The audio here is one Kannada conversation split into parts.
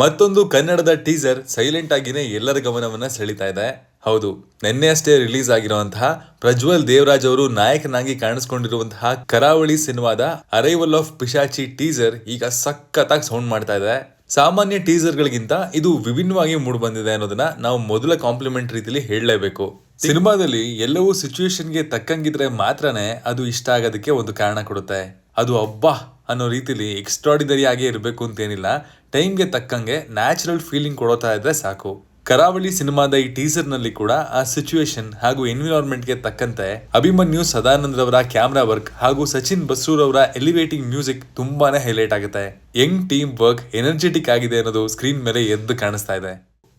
ಮತ್ತೊಂದು ಕನ್ನಡದ ಟೀಸರ್ ಸೈಲೆಂಟ್ ಆಗಿನೇ ಎಲ್ಲರ ಗಮನವನ್ನ ಸೆಳೀತಾ ಇದೆ. ಹೌದು, ನಿನ್ನೆ ಅಷ್ಟೇ ರಿಲೀಸ್ ಆಗಿರುವಂತಹ ಪ್ರಜ್ವಲ್ ದೇವರಾಜ್ ಅವರು ನಾಯಕನಾಗಿ ಕಾಣಿಸ್ಕೊಂಡಿರುವಂತಹ ಕರಾವಳಿ ಸಿನಿಮಾದ ಅರೈವಲ್ ಆಫ್ ಪಿಶಾಚಿ ಟೀಸರ್ ಈಗ ಸಖತ್ತಾಗಿ ಸೌಂಡ್ ಮಾಡ್ತಾ ಇದೆ. ಸಾಮಾನ್ಯ ಟೀಸರ್ ಗಳಿಗಿಂತ ಇದು ವಿಭಿನ್ನವಾಗಿ ಮೂಡ್ ಬಂದಿದೆ ಅನ್ನೋದನ್ನ ನಾವು ಮೊದಲ ಕಾಂಪ್ಲಿಮೆಂಟ್ ರೀತಿಯಲ್ಲಿ ಹೇಳಲೇಬೇಕು. ಸಿನಿಮಾದಲ್ಲಿ ಎಲ್ಲವೂ ಸಿಚುವೇಶನ್ಗೆ ತಕ್ಕಂಗಿದ್ರೆ ಮಾತ್ರನೇ ಅದು ಇಷ್ಟ ಆಗೋದಕ್ಕೆ ಒಂದು ಕಾರಣ ಕೊಡುತ್ತೆ. ಅದು ಅಬ್ಬಾ ಅನ್ನೋ ರೀತಿಲಿ ಎಕ್ಸ್ಟ್ರಾಡಿನರಿ ಆಗಿ ಇರಬೇಕು ಅಂತೇನಿಲ್ಲ, ಟೈಮ್ಗೆ ತಕ್ಕಂಗೆ ನ್ಯಾಚುರಲ್ ಫೀಲಿಂಗ್ ಕೊಡೋತಾ ಇದ್ರೆ ಸಾಕು. ಕರಾವಳಿ ಸಿನಿಮಾದ ಈ ಟೀಸರ್ ನಲ್ಲಿ ಕೂಡ ಆ ಸಿಚುವೇಶನ್ ಹಾಗೂ ಎನ್ವಿರಾನ್ಮೆಂಟ್ಗೆ ತಕ್ಕಂತೆ ಅಭಿಮನ್ಯು ಸದಾನಂದ್ ರವರ ಕ್ಯಾಮ್ರಾ ವರ್ಕ್ ಹಾಗೂ ಸಚಿನ್ ಬಸ್ರೂರ್ ಅವರ ಎಲಿವೇಟಿಂಗ್ ಮ್ಯೂಸಿಕ್ ತುಂಬಾನೇ ಹೈಲೈಟ್ ಆಗುತ್ತೆ. ಯಂಗ್ ಟೀಮ್ ವರ್ಕ್ ಎನರ್ಜೆಟಿಕ್ ಆಗಿದೆ ಅನ್ನೋದು ಸ್ಕ್ರೀನ್ ಮೇಲೆ ಎದ್ದು ಕಾಣಿಸ್ತಾ ಇದೆ.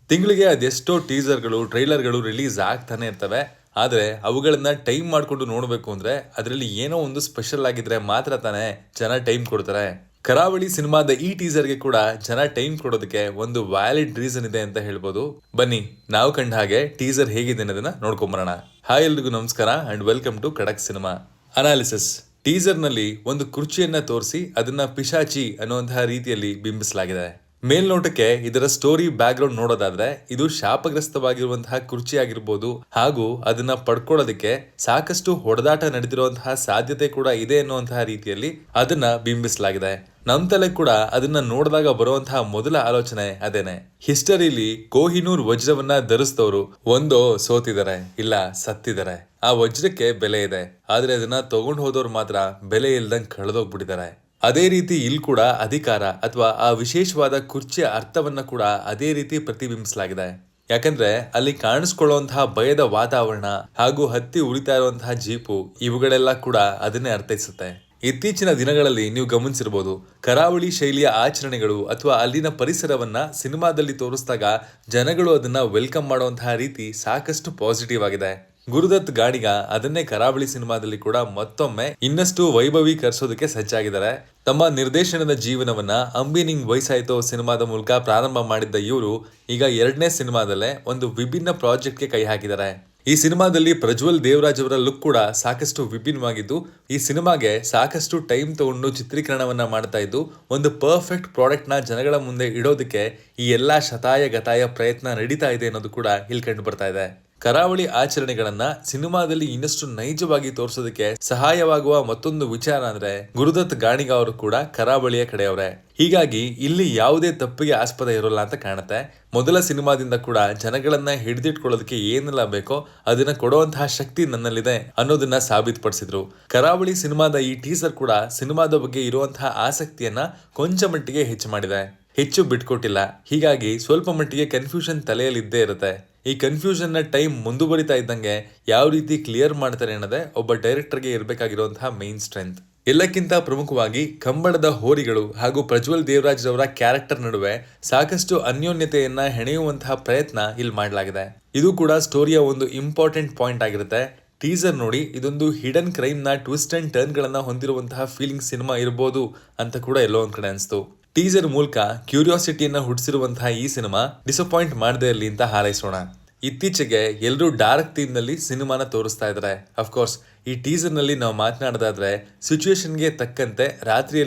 ತಿಂಗಳಿಗೆ ಅದೆಷ್ಟೋ ಟೀಸರ್ಗಳು ಟ್ರೈಲರ್ಗಳು ರಿಲೀಸ್ ಆಗ್ತಾನೆ ಇರ್ತವೆ. ಆದರೆ ಅವುಗಳನ್ನ ಟೈಮ್ ಮಾಡಿಕೊಂಡು ನೋಡಬೇಕು ಅಂದ್ರೆ ಅದರಲ್ಲಿ ಏನೋ ಒಂದು ಸ್ಪೆಷಲ್ ಆಗಿದ್ರೆ ಮಾತ್ರ ತಾನೇ ಜನ ಟೈಮ್ ಕೊಡ್ತಾರೆ. ಕರಾವಳಿ ಸಿನಿಮಾದ ಈ ಟೀಸರ್ಗೆ ಕೂಡ ಜನ ಟೈಮ್ ಕೊಡೋದಕ್ಕೆ ಒಂದು ವ್ಯಾಲಿಡ್ ರೀಸನ್ ಇದೆ ಅಂತ ಹೇಳ್ಬೋದು. ಬನ್ನಿ ನಾವು ಕಂಡ ಹಾಗೆ ಟೀಸರ್ ಹೇಗಿದೆ ಅನ್ನೋದನ್ನ ನೋಡ್ಕೊಂಬರೋಣ. ಹಾಯ್ ಎಲ್ರಿಗೂ ನಮಸ್ಕಾರ ಅಂಡ್ ವೆಲ್ಕಮ್ ಟು ಖಡಕ್ ಸಿನಿಮಾ ಅನಾಲಿಸಿಸ್. ಟೀಸರ್ ನಲ್ಲಿ ಒಂದು ಕುರ್ಚಿಯನ್ನ ತೋರಿಸಿ ಅದನ್ನ ಪಿಶಾಚಿ ಅನ್ನುವಂತಹ ರೀತಿಯಲ್ಲಿ ಬಿಂಬಿಸಲಾಗಿದೆ. ಮೇಲ್ನೋಟಕ್ಕೆ ಇದರ ಸ್ಟೋರಿ ಬ್ಯಾಕ್ ಗ್ರೌಂಡ್ ನೋಡೋದಾದ್ರೆ ಇದು ಶಾಪಗ್ರಸ್ತವಾಗಿರುವಂತಹ ಕುರ್ಚಿ ಆಗಿರ್ಬೋದು ಹಾಗೂ ಅದನ್ನ ಪಡ್ಕೊಳ್ಳೋದಕ್ಕೆ ಸಾಕಷ್ಟು ಹೊಡೆದಾಟ ನಡೆದಿರುವಂತಹ ಸಾಧ್ಯತೆ ಕೂಡ ಇದೆ ಅನ್ನುವಂತಹ ರೀತಿಯಲ್ಲಿ ಅದನ್ನ ಬಿಂಬಿಸಲಾಗಿದೆ. ನಮ್ ತಲೆ ಕೂಡ ಅದನ್ನ ನೋಡಿದಾಗ ಬರುವಂತಹ ಮೊದಲ ಆಲೋಚನೆ ಅದೇನೆ. ಹಿಸ್ಟರಿಲಿ ಕೋಹಿನೂರ್ ವಜ್ರವನ್ನ ಧರಿಸಿದವರು ಒಂದೋ ಸೋತಿದ್ದಾರೆ, ಇಲ್ಲ ಸತ್ತಿದ್ದಾರೆ. ಆ ವಜ್ರಕ್ಕೆ ಬೆಲೆ ಇದೆ, ಆದ್ರೆ ಅದನ್ನ ತಗೊಂಡು ಹೋದವ್ರು ಮಾತ್ರ ಬೆಲೆ ಇಲ್ದಂಗ್ ಕಳೆದೋಗ್ಬಿಟ್ಟಿದ್ದಾರೆ. ಅದೇ ರೀತಿ ಇಲ್ಲಿ ಕೂಡ ಅಧಿಕಾರ ಅಥವಾ ಆ ವಿಶೇಷವಾದ ಕುರ್ಚಿಯ ಅರ್ಥವನ್ನ ಕೂಡ ಅದೇ ರೀತಿ ಪ್ರತಿಬಿಂಬಿಸಲಾಗಿದೆ. ಯಾಕಂದ್ರೆ ಅಲ್ಲಿ ಕಾಣಿಸ್ಕೊಳ್ಳುವಂತಹ ಭಯದ ವಾತಾವರಣ ಹಾಗೂ ಹತ್ತಿ ಉಳಿತಾ ಇರುವಂತಹ ಜೀಪು ಇವುಗಳೆಲ್ಲ ಕೂಡ ಅದನ್ನೇ ಅರ್ಥೈಸುತ್ತೆ. ಇತ್ತೀಚಿನ ದಿನಗಳಲ್ಲಿ ನೀವು ಗಮನಿಸಿರ್ಬೋದು, ಕರಾವಳಿ ಶೈಲಿಯ ಆಚರಣೆಗಳು ಅಥವಾ ಅಲ್ಲಿನ ಪರಿಸರವನ್ನ ಸಿನಿಮಾದಲ್ಲಿ ತೋರಿಸಿದಾಗ ಜನಗಳು ಅದನ್ನ ವೆಲ್ಕಮ್ ಮಾಡುವಂತಹ ರೀತಿ ಸಾಕಷ್ಟು ಪಾಸಿಟಿವ್ ಆಗಿದೆ. ಗುರುದತ್ ಗಾಣಿಗ ಅದನ್ನೇ ಕರಾವಳಿ ಸಿನಿಮಾದಲ್ಲಿ ಕೂಡ ಮತ್ತೊಮ್ಮೆ ಇನ್ನಷ್ಟು ವೈಭವೀಕರಿಸೋದಕ್ಕೆ ಸಜ್ಜಾಗಿದ್ದಾರೆ. ತಮ್ಮ ನಿರ್ದೇಶನದ ಜೀವನವನ್ನ ಅಂಬಿನಿಂಗ್ ವಯಸ್ಸಾಯ್ತೋ ಸಿನಿಮಾದ ಮೂಲಕ ಪ್ರಾರಂಭ ಮಾಡಿದ್ದ ಇವರು ಈಗ 2ನೇ ಸಿನಿಮಾದಲ್ಲೇ ಒಂದು ವಿಭಿನ್ನ ಪ್ರಾಜೆಕ್ಟ್ಗೆ ಕೈ ಹಾಕಿದ್ದಾರೆ. ಈ ಸಿನಿಮಾದಲ್ಲಿ ಪ್ರಜ್ವಲ್ ದೇವರಾಜ್ ಅವರ ಲುಕ್ ಕೂಡ ಸಾಕಷ್ಟು ವಿಭಿನ್ನವಾಗಿದ್ದು, ಈ ಸಿನಿಮಾಗೆ ಸಾಕಷ್ಟು ಟೈಮ್ ತಗೊಂಡು ಚಿತ್ರೀಕರಣವನ್ನ ಮಾಡ್ತಾ ಇದ್ದು ಒಂದು ಪರ್ಫೆಕ್ಟ್ ಪ್ರಾಡಕ್ಟ್ ನ ಜನಗಳ ಮುಂದೆ ಇಡೋದಕ್ಕೆ ಈ ಎಲ್ಲಾ ಶತಾಯ ಗತಾಯ ಪ್ರಯತ್ನ ನಡೀತಾ ಇದೆ ಅನ್ನೋದು ಕೂಡ ಇಲ್ಲಿ ಕಂಡು ಬರ್ತಾ ಇದೆ. ಕರಾವಳಿ ಆಚರಣೆಗಳನ್ನ ಸಿನಿಮಾದಲ್ಲಿ ಇನ್ನಷ್ಟು ನೈಜವಾಗಿ ತೋರಿಸೋದಕ್ಕೆ ಸಹಾಯವಾಗುವ ಮತ್ತೊಂದು ವಿಚಾರ ಅಂದ್ರೆ ಗುರುದತ್ ಗಾಣಿಗ ಅವರು ಕೂಡ ಕರಾವಳಿಯ ಕಡೆಯವರೇ. ಹೀಗಾಗಿ ಇಲ್ಲಿ ಯಾವುದೇ ತಪ್ಪಿಗೆ ಆಸ್ಪದ ಇರೋಲ್ಲ ಅಂತ ಕಾಣುತ್ತೆ. ಮೊದಲ ಸಿನಿಮಾದಿಂದ ಕೂಡ ಜನಗಳನ್ನ ಹಿಡಿದಿಟ್ಕೊಳ್ಳೋದಕ್ಕೆ ಏನೆಲ್ಲ ಬೇಕೋ ಅದನ್ನ ಕೊಡುವಂತಹ ಶಕ್ತಿ ನನ್ನಲ್ಲಿದೆ ಅನ್ನೋದನ್ನ ಸಾಬೀತುಪಡಿಸಿದ್ರು. ಕರಾವಳಿ ಸಿನಿಮಾದ ಈ ಟೀಸರ್ ಕೂಡ ಸಿನಿಮಾದ ಬಗ್ಗೆ ಇರುವಂತಹ ಆಸಕ್ತಿಯನ್ನ ಕೊಂಚ ಮಟ್ಟಿಗೆ ಹೆಚ್ಚು ಮಾಡಿದೆ, ಹೆಚ್ಚು ಬಿಟ್ಕೊಟ್ಟಿಲ್ಲ. ಹೀಗಾಗಿ ಸ್ವಲ್ಪ ಮಟ್ಟಿಗೆ ಕನ್ಫ್ಯೂಷನ್ ತಲೆಯಲ್ಲಿದ್ದೇ ಇರುತ್ತೆ. ಈ ಕನ್ಫ್ಯೂಷನ್ ನ ಟೈಮ್ ಮುಂದುವರಿತಾ ಇದ್ದಂಗೆ ಯಾವ ರೀತಿ ಕ್ಲಿಯರ್ ಮಾಡ್ತಾರೆ ಅನ್ನೋದೇ ಒಬ್ಬ ಡೈರೆಕ್ಟರ್ಗೆ ಇರಬೇಕಾಗಿರುವಂತಹ ಮೇನ್ ಸ್ಟ್ರೆಂತ್. ಎಲ್ಲಕ್ಕಿಂತ ಪ್ರಮುಖವಾಗಿ ಕಂಬಳದ ಹೋರಿಗಳು ಹಾಗೂ ಪ್ರಜ್ವಲ್ ದೇವರಾಜ್ ರವರ ಕ್ಯಾರೆಕ್ಟರ್ ನಡುವೆ ಸಾಕಷ್ಟು ಅನ್ಯೋನ್ಯತೆಯನ್ನ ಹೆಣೆಯುವಂತಹ ಪ್ರಯತ್ನ ಇಲ್ಲಿ ಮಾಡಲಾಗಿದೆ. ಇದು ಕೂಡ ಸ್ಟೋರಿಯ ಒಂದು ಇಂಪಾರ್ಟೆಂಟ್ ಪಾಯಿಂಟ್ ಆಗಿರುತ್ತೆ. ಟೀಸರ್ ನೋಡಿ ಇದೊಂದು ಹಿಡನ್ ಕ್ರೈಮ್ ನ ಟ್ವಿಸ್ಟ್ ಅಂಡ್ ಟರ್ನ್ ಗಳನ್ನ ಹೊಂದಿರುವಂತಹ ಫೀಲಿಂಗ್ ಸಿನಿಮಾ ಇರಬಹುದು ಅಂತ ಕೂಡ ಎಲ್ಲೋ ಒಂದ್ ಕಡೆ ಅನಿಸ್ತು. ಟೀಸರ್ ಮೂಲಕ ಕ್ಯೂರಿಯಾಸಿಟಿಯನ್ನ ಹುಟ್ಟಿಸಿರುವಂತಹ ಈ ಸಿನಿಮಾ ಡಿಸಪಾಯಿಂಟ್ ಮಾಡದೇ ಇರಲಿ ಅಂತ ಹಾರೈಸೋಣ. ಇತ್ತೀಚೆಗೆ ಎಲ್ಲರೂ ಡಾರ್ಕ್ ಥೀಮ್ ನಲ್ಲಿ ಸಿನಿಮಾನ ತೋರಿಸ್ತಾ ಇದ್ದಾರೆ. ಅಫ್ಕೋರ್ಸ್ ಈ ಟೀಸರ್ ನಲ್ಲಿ ನಾವು ಮಾತನಾಡೋದಾದ್ರೆ ಸಿಚುವೇಶನ್ಗೆ ತಕ್ಕಂತೆ ರಾತ್ರಿಯಲ್ಲಿ